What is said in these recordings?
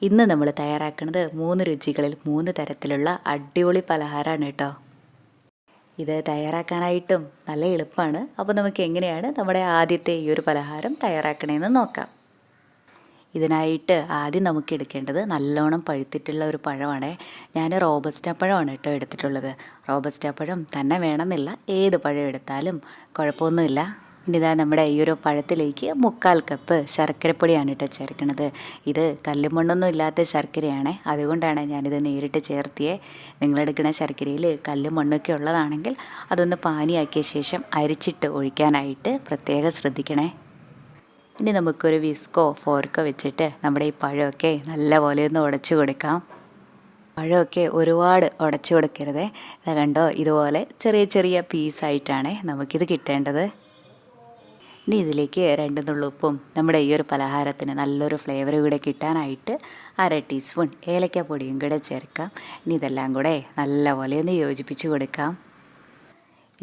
ഇന്ന് നമ്മൾ തയ്യാറാക്കുന്നത് 3 രുചികളിൽ 3 തരത്തിലുള്ള അടിപൊളി പലഹാരമാണ് കേട്ടോ. ഇത് തയ്യാറാക്കാനായിട്ടും നല്ല എളുപ്പമാണ്. അപ്പോൾ നമുക്ക് എങ്ങനെയാണ് നമ്മുടെ ആദ്യത്തെ ഈ ഒരു പലഹാരം തയ്യാറാക്കണമെന്ന് നോക്കാം. ഇതിനായിട്ട് ആദ്യം നമുക്ക് എടുക്കേണ്ടത് നല്ലോണം പഴുത്തിട്ടുള്ള ഒരു പഴമാണ്. ഞാൻ റോബസ്റ്റ പഴമാണ് കേട്ടോ എടുത്തിട്ടുള്ളത്. റോബസ്റ്റ പഴം തന്നെ വേണമെന്നില്ല, ഏത് പഴം എടുത്താലും കുഴപ്പമൊന്നുമില്ല. ഇനി ഇതാ നമ്മുടെ ഈ ഒരു പഴത്തിലേക്ക് 3/4 കപ്പ് ശർക്കരപ്പൊടിയാണ് കേട്ടോ ചേർക്കുന്നത്. ഇത് കല്ലുമണ്ണൊന്നും ഇല്ലാത്ത ശർക്കരയാണ്, അതുകൊണ്ടാണ് ഞാനിത് നേരിട്ട് ചേർത്തിയേ. നിങ്ങളെടുക്കുന്ന ശർക്കരയിൽ കല്ലും മണ്ണൊക്കെ ഉള്ളതാണെങ്കിൽ അതൊന്ന് പാനിയാക്കിയ ശേഷം അരിച്ചിട്ട് ഒഴിക്കാനായിട്ട് പ്രത്യേകം ശ്രദ്ധിക്കണേ. ഇനി നമുക്കൊരു വിസ്കോ ഫോർക്കോ വെച്ചിട്ട് നമ്മുടെ ഈ പഴമൊക്കെ നല്ലപോലെ ഒന്ന് ഉടച്ചു കൊടുക്കാം. പഴമൊക്കെ ഒരുപാട് ഉടച്ചു കൊടുക്കരുത്. കണ്ടോ, ഇതുപോലെ ചെറിയ ചെറിയ പീസായിട്ടാണ് നമുക്കിത് കിട്ടേണ്ടത്. ഇനി ഇതിലേക്ക് 2 നുള്ളുപ്പും നമ്മുടെ ഈ ഒരു പലഹാരത്തിന് നല്ലൊരു ഫ്ലേവർ കൂടെ കിട്ടാനായിട്ട് 1/2 ടീസ്പൂൺ ഏലക്കാപ്പൊടിയും കൂടെ ചേർക്കാം. ഇനി ഇതെല്ലാം കൂടെ നല്ലപോലെ ഒന്ന് യോജിപ്പിച്ച് കൊടുക്കാം.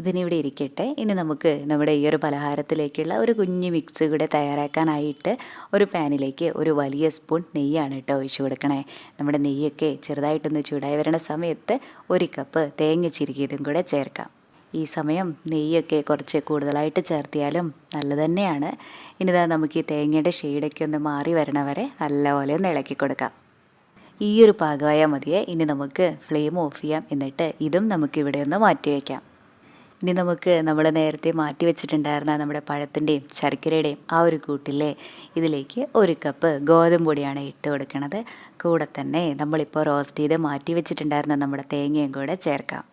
ഇതിനിവിടെ ഇരിക്കട്ടെ. ഇനി നമുക്ക് നമ്മുടെ ഈ ഒരു പലഹാരത്തിലേക്കുള്ള ഒരു കുഞ്ഞ് മിക്സ് കൂടെ തയ്യാറാക്കാനായിട്ട് ഒരു പാനിലേക്ക് ഒരു വലിയ സ്പൂൺ നെയ്യാണ് കേട്ടോ ഒഴിച്ച് കൊടുക്കണേ. നമ്മുടെ നെയ്യൊക്കെ ചെറുതായിട്ടൊന്ന് ചൂടായി വരുന്ന സമയത്ത് 1 കപ്പ് തേങ്ങ ചിരകിയതും കൂടെ ചേർക്കാം. ഈ സമയം നെയ്യൊക്കെ കുറച്ച് കൂടുതലായിട്ട് ചേർത്തിയാലും നല്ലത് തന്നെയാണ്. ഇനിതാ നമുക്ക് ഈ തേങ്ങയുടെ ഷെയ്ഡൊക്കെ ഒന്ന് മാറി വരണ വരെ നല്ലപോലെ ഒന്ന് ഇളക്കി കൊടുക്കാം. ഈ ഒരു പാകമായാൽ മതിയേ. ഇനി നമുക്ക് ഫ്ലെയിം ഓഫ് ചെയ്യാം. എന്നിട്ട് ഇതും നമുക്കിവിടെ ഒന്ന് മാറ്റി വയ്ക്കാം. ഇനി നമുക്ക് നമ്മൾ നേരത്തെ മാറ്റി വെച്ചിട്ടുണ്ടായിരുന്ന നമ്മുടെ പഴത്തിൻ്റെയും ശർക്കരയുടെയും ആ ഒരു കൂട്ടില്ലേ, ഇതിലേക്ക് 1 കപ്പ് ഗോതമ്പ് പൊടിയാണ് ഇട്ട് കൊടുക്കുന്നത്. കൂടെ തന്നെ നമ്മളിപ്പോൾ റോസ്റ്റ് ചെയ്ത് മാറ്റി വെച്ചിട്ടുണ്ടായിരുന്ന നമ്മുടെ തേങ്ങയും കൂടെ ചേർക്കാം.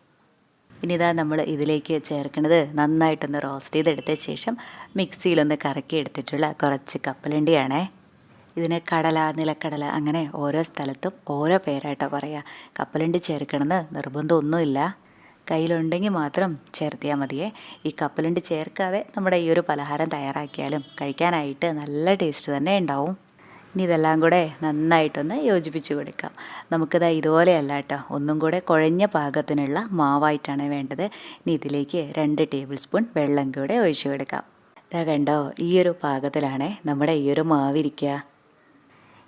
ഇനി ഇതാ നമ്മൾ ഇതിലേക്ക് ചേർക്കുന്നത് നന്നായിട്ടൊന്ന് റോസ്റ്റ് ചെയ്തെടുത്ത ശേഷം മിക്സിയിലൊന്ന് കറക്കി എടുത്തിട്ടുള്ള കുറച്ച് കപ്പലണ്ടിയാണേ. ഇതിന് കടല, നിലക്കടല അങ്ങനെ ഓരോ സ്ഥലത്തും ഓരോ പേരായിട്ടാണ് പറയുക. കപ്പലണ്ടി ചേർക്കണമെന്ന് നിർബന്ധമൊന്നുമില്ല, കയ്യിലുണ്ടെങ്കിൽ മാത്രം ചേർത്തിയാൽ മതിയേ. ഈ കപ്പലണ്ടി ചേർക്കാതെ നമ്മുടെ ഈ ഒരു പലഹാരം തയ്യാറാക്കിയാലും കഴിക്കാനായിട്ട് നല്ല ടേസ്റ്റ് തന്നെ ഉണ്ടാവും. ഇനി ഇതെല്ലാം കൂടെ നന്നായിട്ടൊന്ന് യോജിപ്പിച്ച് കൊടുക്കാം. നമുക്കിത് ഇതുപോലെയല്ല കേട്ടോ, ഒന്നും കൂടെ കുഴഞ്ഞ പാകത്തിനുള്ള മാവായിട്ടാണ് വേണ്ടത്. ഇനി ഇതിലേക്ക് 2 ടേബിൾ സ്പൂൺ വെള്ളം കൂടെ ഒഴിച്ചു കൊടുക്കാം. ഇതാ കണ്ടോ, ഈ ഒരു പാകത്തിലാണ് നമ്മുടെ ഈ ഒരു മാവിരിക്കുക.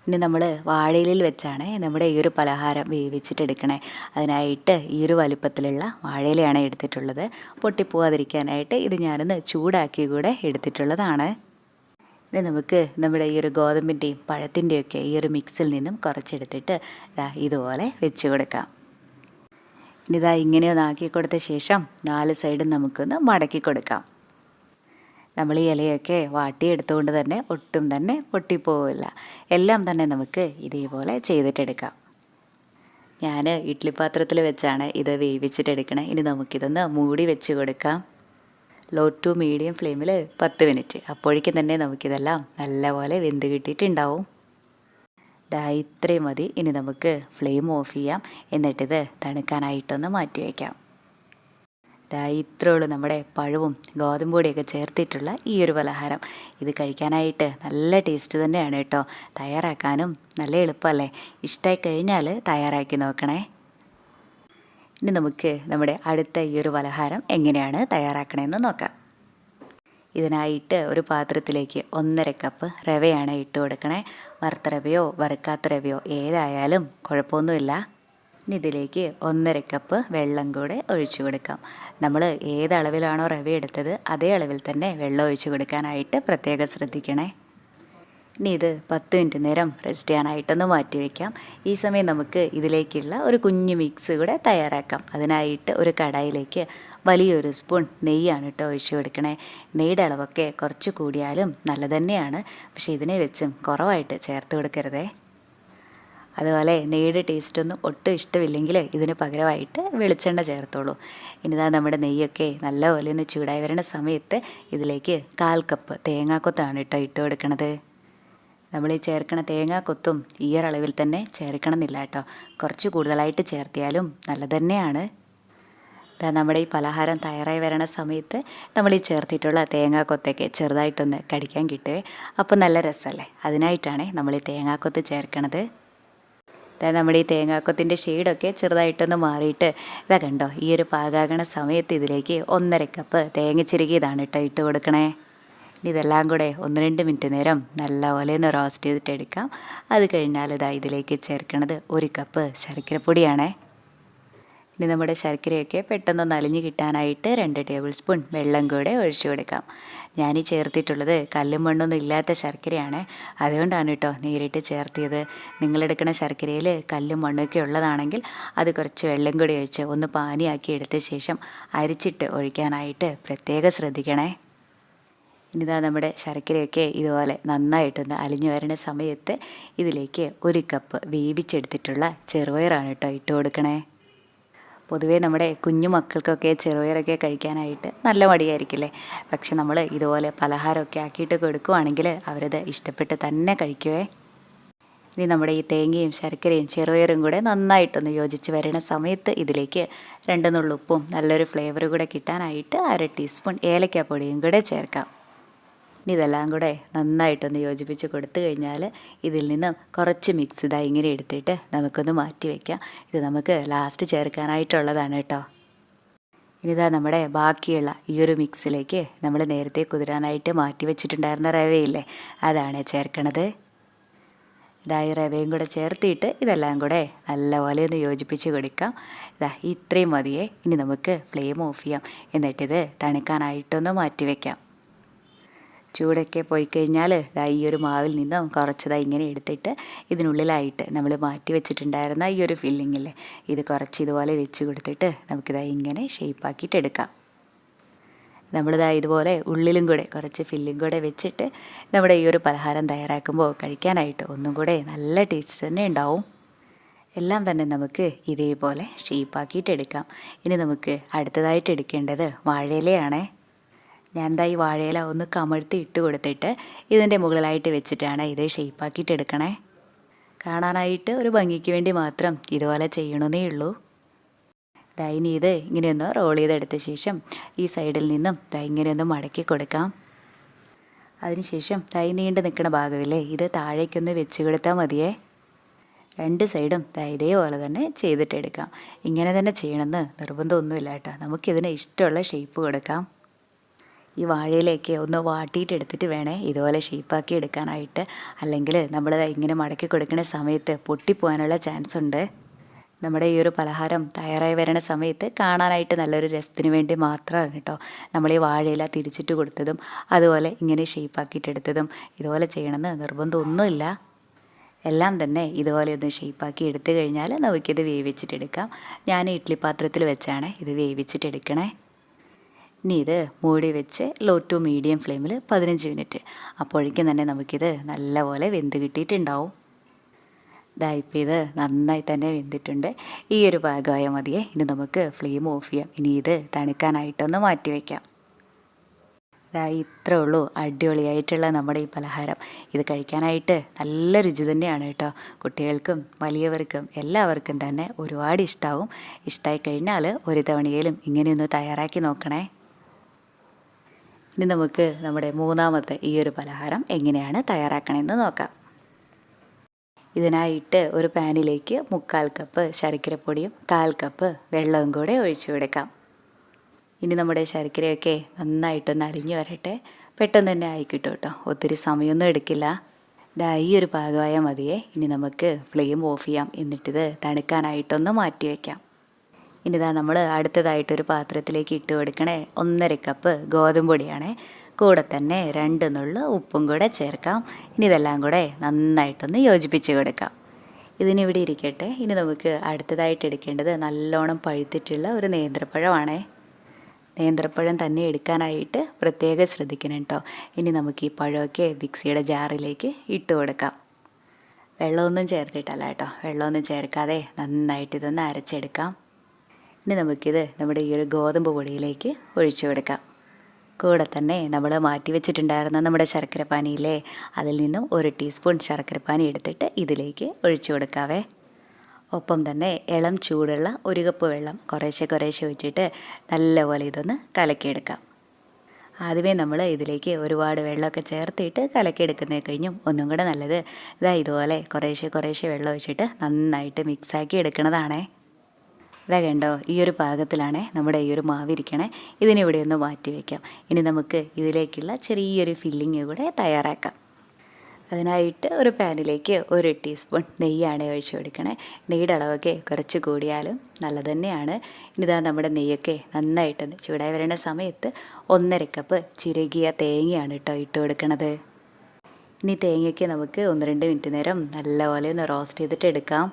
ഇനി നമ്മൾ വാഴയിലിൽ വെച്ചാണ് നമ്മുടെ ഈ ഒരു പലഹാരം വേവിച്ചിട്ടെടുക്കണേ. അതിനായിട്ട് ഈ ഒരു വലിപ്പത്തിലുള്ള വാഴയിലയാണ് എടുത്തിട്ടുള്ളത്. പൊട്ടിപ്പോവാതിരിക്കാനായിട്ട് ഇത് ഞാനൊന്ന് ചൂടാക്കി കൂടെ എടുത്തിട്ടുള്ളതാണ്. ഇനി നമുക്ക് നമ്മുടെ ഈ ഒരു ഗോതമ്പിൻ്റെയും പഴത്തിൻ്റെയൊക്കെ ഈ ഒരു മിക്സിൽ നിന്നും കുറച്ചെടുത്തിട്ട് ഇതുപോലെ വെച്ച് കൊടുക്കാം. ഇനി ഇങ്ങനെ ഒന്ന് ആക്കി കൊടുത്ത ശേഷം 4 സൈഡും നമുക്കൊന്ന് മടക്കി കൊടുക്കാം. നമ്മൾ ഈ ഇലയൊക്കെ വാട്ടിയെടുത്തുകൊണ്ട് തന്നെ ഒട്ടും തന്നെ പൊട്ടിപ്പോവില്ല. എല്ലാം തന്നെ നമുക്ക് ഇതേപോലെ ചെയ്തിട്ടെടുക്കാം. ഞാൻ ഇഡ്ഡലി പാത്രത്തിൽ വെച്ചാണ് ഇത് വേവിച്ചിട്ടെടുക്കണേ. ഇനി നമുക്കിതൊന്ന് മൂടി വെച്ച് കൊടുക്കാം. ലോ ടു മീഡിയം ഫ്ലെയിമിൽ 10 മിനിറ്റ്. അപ്പോഴേക്കും തന്നെ നമുക്കിതെല്ലാം നല്ലപോലെ വെന്ത് കിട്ടിയിട്ടുണ്ടാവും. ഇത്രയും മതി. ഇനി നമുക്ക് ഫ്ലെയിം ഓഫ് ചെയ്യാം. എന്നിട്ടിത് തണുക്കാനായിട്ടൊന്ന് മാറ്റി വയ്ക്കാം. ഇത്രേ ഉള്ളൂ നമ്മുടെ പഴവും ഗോതമ്പ് പൊടിയൊക്കെ ചേർത്തിട്ടുള്ള ഈ ഒരു പലഹാരം. ഇത് കഴിക്കാനായിട്ട് നല്ല ടേസ്റ്റ് തന്നെയാണ് കേട്ടോ. തയ്യാറാക്കാനും നല്ല എളുപ്പമല്ലേ. ഇഷ്ടമായി കഴിഞ്ഞാൽ തയ്യാറാക്കി നോക്കണേ. ഇനി നമുക്ക് നമ്മുടെ അടുത്ത ഈ ഒരു പലഹാരം എങ്ങനെയാണ് തയ്യാറാക്കണമെന്ന് നോക്കാം. ഇതിനായിട്ട് ഒരു പാത്രത്തിലേക്ക് 1/2 കപ്പ് റവയാണ് ഇട്ട് കൊടുക്കണേ. വറുത്ത റവയോ വറുക്കാത്ത റവയോ ഏതായാലും കുഴപ്പമൊന്നുമില്ല. ഇനി ഇതിലേക്ക് 1/2 കപ്പ് വെള്ളം കൂടെ ഒഴിച്ചു കൊടുക്കാം. നമ്മൾ ഏത് അളവിലാണോ റവ എടുത്തത് അതേ അളവിൽ തന്നെ വെള്ളം ഒഴിച്ചു കൊടുക്കാനായിട്ട് പ്രത്യേകം ശ്രദ്ധിക്കണേ. ഇനി ഇത് 10 മിനിറ്റ് നേരം റെസ്റ്റ് ചെയ്യാനായിട്ടൊന്ന് മാറ്റി വയ്ക്കാം. ഈ സമയം നമുക്ക് ഇതിലേക്കുള്ള ഒരു കുഞ്ഞു മിക്സ് കൂടെ തയ്യാറാക്കാം. അതിനായിട്ട് ഒരു കടായിലേക്ക് വലിയൊരു സ്പൂൺ നെയ്യാണ് കേട്ടോ ഒഴിച്ചു കൊടുക്കണേ. നെയ്യുടെ അളവൊക്കെ കുറച്ച് കൂടിയാലും നല്ലത് തന്നെയാണ്, പക്ഷേ ഇതിനെ വെച്ചും കുറവായിട്ട് ചേർത്ത് കൊടുക്കരുതേ. അതുപോലെ നെയ്യുടെ ടേസ്റ്റൊന്നും ഒട്ടും ഇഷ്ടമില്ലെങ്കിൽ ഇതിന് പകരമായിട്ട് വെളിച്ചെണ്ണ ചേർത്തോളൂ. ഇനിതാ നമ്മുടെ നെയ്യൊക്കെ നല്ലപോലെ ഒന്ന് ചൂടായി വരുന്ന സമയത്ത് ഇതിലേക്ക് 1/4 കപ്പ് തേങ്ങാക്കൊത്താണ് കേട്ടോ ഇട്ട് കൊടുക്കണത്. നമ്മൾ ഈ ചേർക്കണ തേങ്ങാക്കൊത്തും ഈ ഒരളവിൽ തന്നെ ചേർക്കണം എന്നില്ല കേട്ടോ. കുറച്ച് കൂടുതലായിട്ട് ചേർത്തിയാലും നല്ലത് തന്നെയാണ്. നമ്മുടെ ഈ പലഹാരം തയ്യാറായി വരണ സമയത്ത് നമ്മൾ ഈ ചേർത്തിട്ടുള്ള തേങ്ങാക്കൊത്തൊക്കെ ചെറുതായിട്ടൊന്ന് കടിക്കാൻ കിട്ടുവേ. അപ്പോൾ നല്ല രസമല്ലേ. അതിനായിട്ടാണ് നമ്മൾ ഈ തേങ്ങാക്കൊത്ത് ചേർക്കണത്. നമ്മുടെ ഈ തേങ്ങാക്കൊത്തിൻ്റെ ഷെയ്ഡൊക്കെ ചെറുതായിട്ടൊന്ന് മാറിയിട്ട് കണ്ടോ, ഈ ഒരു പാകാകണ സമയത്ത് ഇതിലേക്ക് 1/2 കപ്പ് തേങ്ങ ചിരകിയതാണ് കേട്ടോ ഇട്ട് കൊടുക്കണേ. ഇനി ഇതെല്ലാം കൂടെ 1-2 മിനിറ്റ് നേരം നല്ലപോലെ ഒന്ന് റോസ്റ്റ് ചെയ്തിട്ട് എടുക്കാം. അത് കഴിഞ്ഞാൽ ഇതിലേക്ക് ചേർക്കണത് 1 കപ്പ് ശർക്കരപ്പൊടിയാണേ. ഇനി നമ്മുടെ ശർക്കരയൊക്കെ പെട്ടെന്നൊന്ന് അലിഞ്ഞ് കിട്ടാനായിട്ട് 2 ടേബിൾ സ്പൂൺ വെള്ളം കൂടെ ഒഴിച്ചു കൊടുക്കാം. ഞാൻ ചേർത്തിട്ടുള്ളത് കല്ലും മണ്ണൊന്നും ഇല്ലാത്ത ശർക്കരയാണ്, അതുകൊണ്ടാണ് കേട്ടോ നേരിട്ട് ചേർത്തിയത്. നിങ്ങളെടുക്കുന്ന ശർക്കരയിൽ കല്ലും മണ്ണൊക്കെ ഉള്ളതാണെങ്കിൽ അത് കുറച്ച് വെള്ളം കൂടി ഒഴിച്ച് ഒന്ന് പാനിയാക്കി എടുത്ത ശേഷം അരിച്ചിട്ട് ഒഴിക്കാനായിട്ട് പ്രത്യേകം ശ്രദ്ധിക്കണേ. ഇനിതാ നമ്മുടെ ശർക്കരയൊക്കെ ഇതുപോലെ നന്നായിട്ടൊന്ന് അലിഞ്ഞു വരുന്ന സമയത്ത് ഇതിലേക്ക് 1 കപ്പ് വേവിച്ചെടുത്തിട്ടുള്ള ചെറുപയറാണ് കേട്ടോ ഇട്ട് കൊടുക്കണേ. പൊതുവേ നമ്മുടെ കുഞ്ഞു മക്കൾക്കൊക്കെ ചെറുപയറൊക്കെ കഴിക്കാനായിട്ട് നല്ല മടിയായിരിക്കില്ലേ. പക്ഷെ നമ്മൾ ഇതുപോലെ പലഹാരമൊക്കെ ആക്കിയിട്ട് കൊടുക്കുവാണെങ്കിൽ അവരത് ഇഷ്ടപ്പെട്ട് തന്നെ കഴിക്കുവേ. ഇനി നമ്മുടെ ഈ തേങ്ങയും ശർക്കരയും ചെറുപയറും കൂടെ നന്നായിട്ടൊന്ന് യോജിച്ച് വരുന്ന സമയത്ത് ഇതിലേക്ക് 2 നുള്ളുപ്പും നല്ലൊരു ഫ്ലേവർ കൂടെ കിട്ടാനായിട്ട് 1/2 ടീസ്പൂൺ ഏലക്കാപ്പൊടിയും കൂടെ ചേർക്കാം. ഇനി ഇതെല്ലാം കൂടെ നന്നായിട്ടൊന്ന് യോജിപ്പിച്ച് കൊടുത്തു കഴിഞ്ഞാൽ ഇതിൽ നിന്ന് കുറച്ച് മിക്സ് ഇങ്ങനെ എടുത്തിട്ട് നമുക്കൊന്ന് മാറ്റി വയ്ക്കാം. ഇത് നമുക്ക് ലാസ്റ്റ് ചേർക്കാനായിട്ടുള്ളതാണ് കേട്ടോ. ഇനിതാ നമ്മുടെ ബാക്കിയുള്ള ഈ ഒരു മിക്സിലേക്ക് നമ്മൾ നേരത്തെ കുതിരാനായിട്ട് മാറ്റി വെച്ചിട്ടുണ്ടായിരുന്ന റവയില്ലേ, അതാണ് ചേർക്കണത്. ഈ റവയും കൂടെ ചേർത്തിട്ട് ഇതെല്ലാം കൂടെ നല്ലപോലെ ഒന്ന് യോജിപ്പിച്ച് കൊടുക്കാം. ഇത്രയും മതിയേ. ഇനി നമുക്ക് ഫ്ലെയിം ഓഫ് ചെയ്യാം. എന്നിട്ടിത് തണുക്കാനായിട്ടൊന്ന് മാറ്റി വയ്ക്കാം. ചൂടൊക്കെ പോയി കഴിഞ്ഞാൽ ഈ ഒരു മാവിൽ നിന്നും കുറച്ച് ഇങ്ങനെ എടുത്തിട്ട് ഇതിനുള്ളിലായിട്ട് നമ്മൾ മാറ്റി വെച്ചിട്ടുണ്ടായിരുന്ന ഈ ഒരു ഫില്ലിങ്ങില്ലേ, ഇത് കുറച്ച് ഇതുപോലെ വെച്ച് കൊടുത്തിട്ട് നമുക്കിങ്ങനെ ഷേപ്പാക്കിയിട്ട് എടുക്കാം. ഇതുപോലെ ഉള്ളിലും കൂടെ കുറച്ച് ഫില്ലിങ് കൂടെ വെച്ചിട്ട് നമ്മുടെ ഈ ഒരു പലഹാരം തയ്യാറാക്കുമ്പോൾ കഴിക്കാനായിട്ട് ഒന്നും കൂടെ നല്ല ടേസ്റ്റ് തന്നെ ഉണ്ടാവും. എല്ലാം തന്നെ നമുക്ക് ഇതേപോലെ ഷേപ്പാക്കിയിട്ട് എടുക്കാം. ഇനി നമുക്ക് അടുത്തതായിട്ട് എടുക്കേണ്ടത് വാഴയിലയാണേ. ഞാൻ ഈ വാഴയില ഒന്ന് കമഴ്ത്തി ഇട്ട് കൊടുത്തിട്ട് ഇതിൻ്റെ മുകളിലായിട്ട് വെച്ചിട്ടാണ് ഇത് ഷേപ്പാക്കിയിട്ട് എടുക്കണേ. കാണാനായിട്ട് ഒരു ഭംഗിക്ക് വേണ്ടി മാത്രം ഇതുപോലെ ചെയ്യണമെന്നേ ഉള്ളൂ. ഇനി ഇത് ഇങ്ങനെയൊന്ന് റോൾ ചെയ്തെടുത്ത ശേഷം ഈ സൈഡിൽ നിന്നും ഇങ്ങനെയൊന്ന് മടക്കി കൊടുക്കാം. അതിനുശേഷം നീണ്ടു നിൽക്കുന്ന ഭാഗമില്ലേ, ഇത് താഴേക്കൊന്ന് വെച്ച് കൊടുത്താൽ മതിയേ. 2 സൈഡും ഇതേപോലെ തന്നെ ചെയ്തിട്ടെടുക്കാം. ഇങ്ങനെ തന്നെ ചെയ്യണമെന്ന് നിർബന്ധമൊന്നുമില്ല കേട്ടോ. നമുക്കിതിന് ഇഷ്ടമുള്ള ഷേപ്പ് കൊടുക്കാം. ഈ വാഴയിലേക്ക് ഒന്ന് വാട്ടിയിട്ട് എടുത്തിട്ട് വേണേ ഇതുപോലെ ഷേപ്പാക്കി എടുക്കാനായിട്ട്. അല്ലെങ്കിൽ നമ്മൾ ഇങ്ങനെ മടക്കി കൊടുക്കുന്ന സമയത്ത് പൊട്ടിപ്പോകാനുള്ള ചാൻസ് ഉണ്ട്. നമ്മുടെ ഈ ഒരു പലഹാരം തയ്യാറായി വരുന്ന സമയത്ത് കാണാനായിട്ട് നല്ലൊരു രസത്തിന് വേണ്ടി മാത്രമാണ് കേട്ടോ നമ്മൾ ഈ വാഴയില തിരിച്ചിട്ട് കൊടുത്തതും അതുപോലെ ഇങ്ങനെ ഷേപ്പാക്കിയിട്ടെടുത്തതും. ഇതുപോലെ ചെയ്യണമെന്ന് നിർബന്ധമൊന്നുമില്ല. എല്ലാം തന്നെ ഇതുപോലെ ഒന്ന് ഷേപ്പാക്കി എടുത്തു കഴിഞ്ഞാൽ നമുക്കിത് വേവിച്ചിട്ടെടുക്കാം. ഞാൻ ഇഡ്ഡലി പാത്രത്തിൽ വെച്ചാണ് ഇത് വേവിച്ചിട്ടെടുക്കണേ. ഇനി ഇത് മൂടി വെച്ച് ലോ ടു മീഡിയം ഫ്ലെയിമിൽ 15 മിനിറ്റ്. അപ്പോഴേക്കും തന്നെ നമുക്കിത് നല്ലപോലെ വെന്ത് കിട്ടിയിട്ടുണ്ടാവും. ഇപ്പോൾ ഇത് നന്നായി തന്നെ വെന്തിട്ടുണ്ട്. ഈ ഒരു പാകമായ മതിയേ. ഇനി നമുക്ക് ഫ്ലെയിം ഓഫ് ചെയ്യാം. ഇനി ഇത് തണുക്കാനായിട്ടൊന്ന് മാറ്റി വയ്ക്കാം. ഇത്രേ ഉള്ളൂ അടിപൊളിയായിട്ടുള്ള നമ്മുടെ ഈ പലഹാരം. ഇത് കഴിക്കാനായിട്ട് നല്ല രുചി തന്നെയാണ് കേട്ടോ. കുട്ടികൾക്കും വലിയവർക്കും എല്ലാവർക്കും തന്നെ ഒരുപാട് ഇഷ്ടമാവും. ഇഷ്ടമായി കഴിഞ്ഞാൽ ഒരു തവണയിലും ഇങ്ങനെയൊന്ന് തയ്യാറാക്കി നോക്കണേ. ഇനി നമുക്ക് നമ്മുടെ മൂന്നാമത്തെ ഈ ഒരു പലഹാരം എങ്ങനെയാണ് തയ്യാറാക്കണമെന്ന് നോക്കാം. ഇതിനായിട്ട് ഒരു പാനിലേക്ക് 3/4 കപ്പ് ശർക്കരപ്പൊടിയും 1/4 കപ്പ് വെള്ളവും കൂടെ ഒഴിച്ചു കൊടുക്കാം. ഇനി നമ്മുടെ ശർക്കരയൊക്കെ നന്നായിട്ടൊന്ന് അലിഞ്ഞു വരട്ടെ. പെട്ടെന്ന് തന്നെ ആയിക്കിട്ടും കേട്ടോ, ഒത്തിരി സമയമൊന്നും എടുക്കില്ല. ഈ ഒരു പാകമായ മതിയേ. ഇനി നമുക്ക് ഫ്ലെയിം ഓഫ് ചെയ്യാം. എന്നിട്ടിത് തണുക്കാനായിട്ടൊന്ന് മാറ്റി വയ്ക്കാം. ഇനി നമ്മൾ അടുത്തതായിട്ടൊരു പാത്രത്തിലേക്ക് ഇട്ട് കൊടുക്കണേ 1/2 കപ്പ് ഗോതമ്പ് പൊടിയാണ്. കൂടെ തന്നെ 2 നുള്ള് ഉപ്പും കൂടെ ചേർക്കാം. ഇനി ഇതെല്ലാം കൂടെ നന്നായിട്ടൊന്ന് യോജിപ്പിച്ച് കൊടുക്കാം. ഇതിനിവിടെ ഇരിക്കട്ടെ. ഇനി നമുക്ക് അടുത്തതായിട്ട് എടുക്കേണ്ടത് നല്ലോണം പഴുത്തിട്ടുള്ള ഒരു നേന്ത്രപ്പഴമാണേ. നേന്ത്രപ്പഴം തന്നെ എടുക്കാനായിട്ട് പ്രത്യേകം ശ്രദ്ധിക്കണം കേട്ടോ. ഇനി നമുക്ക് ഈ പഴമൊക്കെ മിക്സിയുടെ ജാറിലേക്ക് ഇട്ട് കൊടുക്കാം. വെള്ളമൊന്നും ചേർത്തിട്ടല്ല കേട്ടോ, വെള്ളമൊന്നും ചേർക്കാതെ നന്നായിട്ട് ഇതൊന്ന് അരച്ചെടുക്കാം. ഇനി നമുക്കിത് നമ്മുടെ ഈ ഒരു ഗോതമ്പ് പൊടിയിലേക്ക് ഒഴിച്ചു കൊടുക്കാം. കൂടെ തന്നെ നമ്മൾ മാറ്റി വെച്ചിട്ടുണ്ടായിരുന്ന നമ്മുടെ ശർക്കരപ്പാനിയില്ലേ, അതിൽ നിന്നും 1 ടീസ്പൂൺ ശർക്കരപ്പാനി എടുത്തിട്ട് ഇതിലേക്ക് ഒഴിച്ചു കൊടുക്കാവേ. ഒപ്പം തന്നെ ഇളം ചൂടുള്ള 1 കപ്പ് വെള്ളം കുറേശ്ശെ ഒഴിച്ചിട്ട് നല്ലപോലെ ഇതൊന്ന് കലക്കിയെടുക്കാം. ആദ്യമേ നമ്മൾ ഇതിലേക്ക് ഒരുപാട് വെള്ളമൊക്കെ ചേർത്തിട്ട് കലക്കിയെടുക്കുന്നതിന് കഴിഞ്ഞും ഒന്നും കൂടെ നല്ലത് ഇതുപോലെ കുറേശ്ശെ വെള്ളം ഒഴിച്ചിട്ട് നന്നായിട്ട് മിക്സാക്കി എടുക്കുന്നതാണേ. ഇതാ കണ്ടോ, ഈ ഒരു പാകത്തിലാണ് നമ്മുടെ ഈ ഒരു മാവിരിക്കണേ. ഇതിനിവിടെ ഒന്ന് മാറ്റി വയ്ക്കാം. ഇനി നമുക്ക് ഇതിലേക്കുള്ള ചെറിയൊരു ഫില്ലിങ് കൂടെ തയ്യാറാക്കാം. അതിനായിട്ട് ഒരു പാനിലേക്ക് 1 ടീസ്പൂൺ നെയ്യാണ് ഒഴിച്ചു കൊടുക്കണേ. നെയ്യുടെ അളവൊക്കെ കുറച്ച് കൂടിയാലും നല്ലത് തന്നെയാണ്. ഇനിതാ നമ്മുടെ നെയ്യൊക്കെ നന്നായിട്ടൊന്ന് ചൂടായി വരുന്ന സമയത്ത് 1.5 കപ്പ് ചിരകിയ തേങ്ങയാണ് കേട്ടോ ഇട്ട് കൊടുക്കണത്. ഇനി തേങ്ങയ്ക്ക് നമുക്ക് 1-2 മിനിറ്റ് നേരം നല്ലപോലെ ഒന്ന് റോസ്റ്റ് ചെയ്തിട്ട് എടുക്കാം.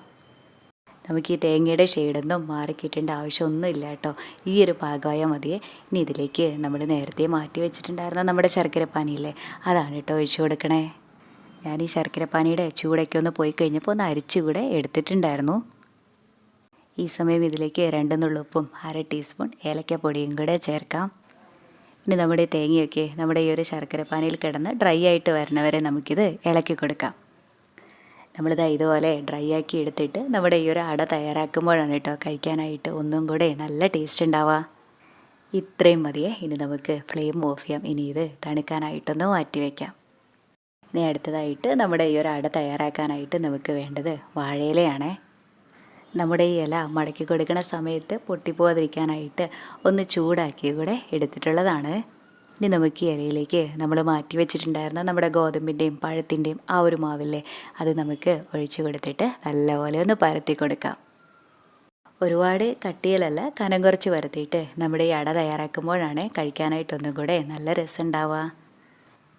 നമുക്ക് ഈ തേങ്ങയുടെ ഷെയ്ഡൊന്നും മാറിക്കിട്ടേണ്ട ആവശ്യമൊന്നുമില്ല കേട്ടോ. ഈ ഒരു പാകമായാൽ മതിയേ. ഇനി ഇതിലേക്ക് നമ്മൾ നേരത്തെ മാറ്റി വെച്ചിട്ടുണ്ടായിരുന്ന നമ്മുടെ ശർക്കരപ്പാനിയില്ലേ, അതാണ് കേട്ടോ ഒഴിച്ചു കൊടുക്കണേ. ഞാൻ ഈ ശർക്കരപ്പാനിയുടെ ചൂടൊക്കെ ഒന്ന് പോയി കഴിഞ്ഞപ്പോൾ ഒന്ന് അരിച്ചുകൂടെ എടുത്തിട്ടുണ്ടായിരുന്നു. ഈ സമയം ഇതിലേക്ക് 2 നുള്ളുപ്പും 1/2 ടീസ്പൂൺ ഏലക്കപ്പൊടിയും കൂടെ ചേർക്കാം. ഇനി നമ്മുടെ തേങ്ങയൊക്കെ നമ്മുടെ ഈ ഒരു ശർക്കരപ്പാനിയിൽ കിടന്ന് ഡ്രൈ ആയിട്ട് വരണവരെ നമുക്കിത് ഇളക്കി കൊടുക്കാം. നമ്മളിതാ ഇതുപോലെ ഡ്രൈ ആക്കി എടുത്തിട്ട് നമ്മുടെ ഈ ഒരു അട തയ്യാറാക്കുമ്പോഴാണ് കേട്ടോ കഴിക്കാനായിട്ട് ഒന്നും കൂടെ നല്ല ടേസ്റ്റ് ഉണ്ടാവുക. ഇത്രയും മതിയേ. ഇനി നമുക്ക് ഫ്ലെയിം ഓഫ് ചെയ്യാം. ഇനി ഇത് തണുക്കാനായിട്ടൊന്ന് മാറ്റി വയ്ക്കാം. ഇനി അടുത്തതായിട്ട് നമ്മുടെ ഈ ഒരു അട തയ്യാറാക്കാനായിട്ട് നമുക്ക് വേണ്ടത് വാഴയിലയാണേ. നമ്മുടെ ഈ ഇല മടക്കി കൊടുക്കുന്ന സമയത്ത് പൊട്ടിപ്പോകാതിരിക്കാനായിട്ട് ഒന്ന് ചൂടാക്കി കൂടെ എടുത്തിട്ടുള്ളതാണ്. ഇനി നമുക്ക് ഈ ഇലയിലേക്ക് നമ്മൾ മാറ്റി വെച്ചിട്ടുണ്ടായിരുന്ന നമ്മുടെ ഗോതമ്പിൻ്റെയും പഴത്തിൻ്റെയും ആ ഒരു മാവില്ലേ, അത് നമുക്ക് ഒഴിച്ചു കൊടുത്തിട്ട് നല്ലപോലെ ഒന്ന് പരത്തി കൊടുക്കാം. ഒരുപാട് കട്ടിയിലല്ല, കനം കുറച്ച് പരത്തിയിട്ട് നമ്മുടെ ഈ അട തയ്യാറാക്കുമ്പോഴാണ് കഴിക്കാനായിട്ടൊന്നും കൂടെ നല്ല രസം ഉണ്ടാവുക.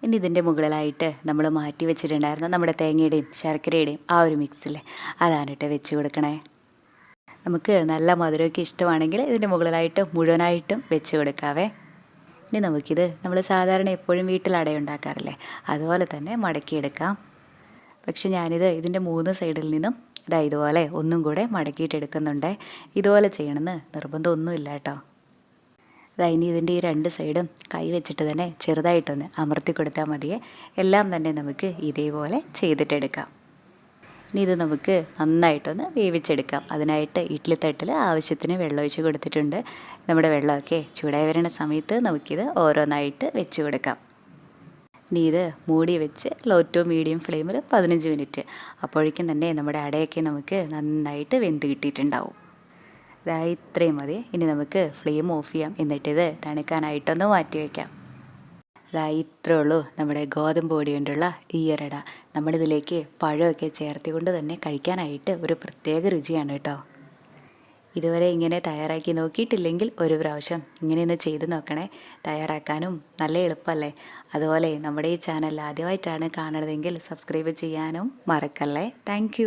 ഇനി ഇതിൻ്റെ മുകളിലായിട്ട് നമ്മൾ മാറ്റി വെച്ചിട്ടുണ്ടായിരുന്ന നമ്മുടെ തേങ്ങയുടെയും ശർക്കരയുടെയും ആ ഒരു മിക്സില്ലേ, അതാണിട്ട് വെച്ച് കൊടുക്കണേ. നമുക്ക് നല്ല മധുരമൊക്കെ ഇഷ്ടമാണെങ്കിൽ ഇതിൻ്റെ മുകളിലായിട്ട് മുഴുവനായിട്ടും വെച്ച് കൊടുക്കാവേ. ഇനി നമുക്കിത് നമ്മൾ സാധാരണ എപ്പോഴും വീട്ടിൽ അടയുണ്ടാക്കാറില്ലേ, അതുപോലെ തന്നെ മടക്കിയെടുക്കാം. പക്ഷെ ഞാനിത് ഇതിൻ്റെ 3 സൈഡിൽ നിന്നും ഇതുപോലെ ഒന്നും കൂടെ മടക്കിയിട്ടെടുക്കുന്നുണ്ട്. ഇതുപോലെ ചെയ്യണമെന്ന് നിർബന്ധമൊന്നുമില്ല കേട്ടോ. ഇനി ഇതിൻ്റെ ഈ 2 സൈഡും കൈ വെച്ചിട്ട് തന്നെ ചെറുതായിട്ടൊന്ന് അമർത്തി കൊടുത്താൽ മതിയേ. എല്ലാം തന്നെ നമുക്ക് ഇതേപോലെ ചെയ്തിട്ടെടുക്കാം. ഇനി ഇത് നമുക്ക് നന്നായിട്ടൊന്ന് വേവിച്ചെടുക്കാം. അതിനായിട്ട് ഇഡ്ഡലി തട്ടിൽ ആവശ്യത്തിന് വെള്ളം ഒഴിച്ച് കൊടുത്തിട്ടുണ്ട്. നമ്മുടെ വെള്ളമൊക്കെ ചൂടായി വരുന്ന സമയത്ത് നമുക്കിത് ഓരോന്നായിട്ട് വെച്ച് കൊടുക്കാം. ഇനി ഇത് മൂടി വെച്ച് ലോ ടു മീഡിയം ഫ്ലെയിമിൽ 15 മിനിറ്റ്. അപ്പോഴേക്കും തന്നെ നമ്മുടെ അടയൊക്കെ നമുക്ക് നന്നായിട്ട് വെന്ത് കിട്ടിയിട്ടുണ്ടാവും. ഇത്രയും മതി. ഇനി നമുക്ക് ഫ്ലെയിം ഓഫ് ചെയ്യാം. എന്നിട്ടിത് തണുക്കാനായിട്ടൊന്ന് മാറ്റി വയ്ക്കാം. ഇത്രേ ഉള്ളൂ നമ്മുടെ ഗോതമ്പ് പൊടി കൊണ്ടുള്ള ഈ ഒരട. നമ്മളിതിലേക്ക് പഴമൊക്കെ ചേർത്തുകൊണ്ട് തന്നെ കഴിക്കാനായിട്ട് ഒരു പ്രത്യേക രുചിയാണ് കേട്ടോ. ഇതുവരെ ഇങ്ങനെ തയ്യാറാക്കി നോക്കിയിട്ടില്ലെങ്കിൽ ഒരു പ്രാവശ്യം ഇങ്ങനെയൊന്ന് ചെയ്ത് നോക്കണേ. തയ്യാറാക്കാനും നല്ല എളുപ്പമല്ലേ. അതുപോലെ നമ്മുടെ ഈ ചാനൽ ആദ്യമായിട്ടാണ് കാണുന്നതെങ്കിൽ സബ്സ്ക്രൈബ് ചെയ്യാനും മറക്കല്ലേ. താങ്ക്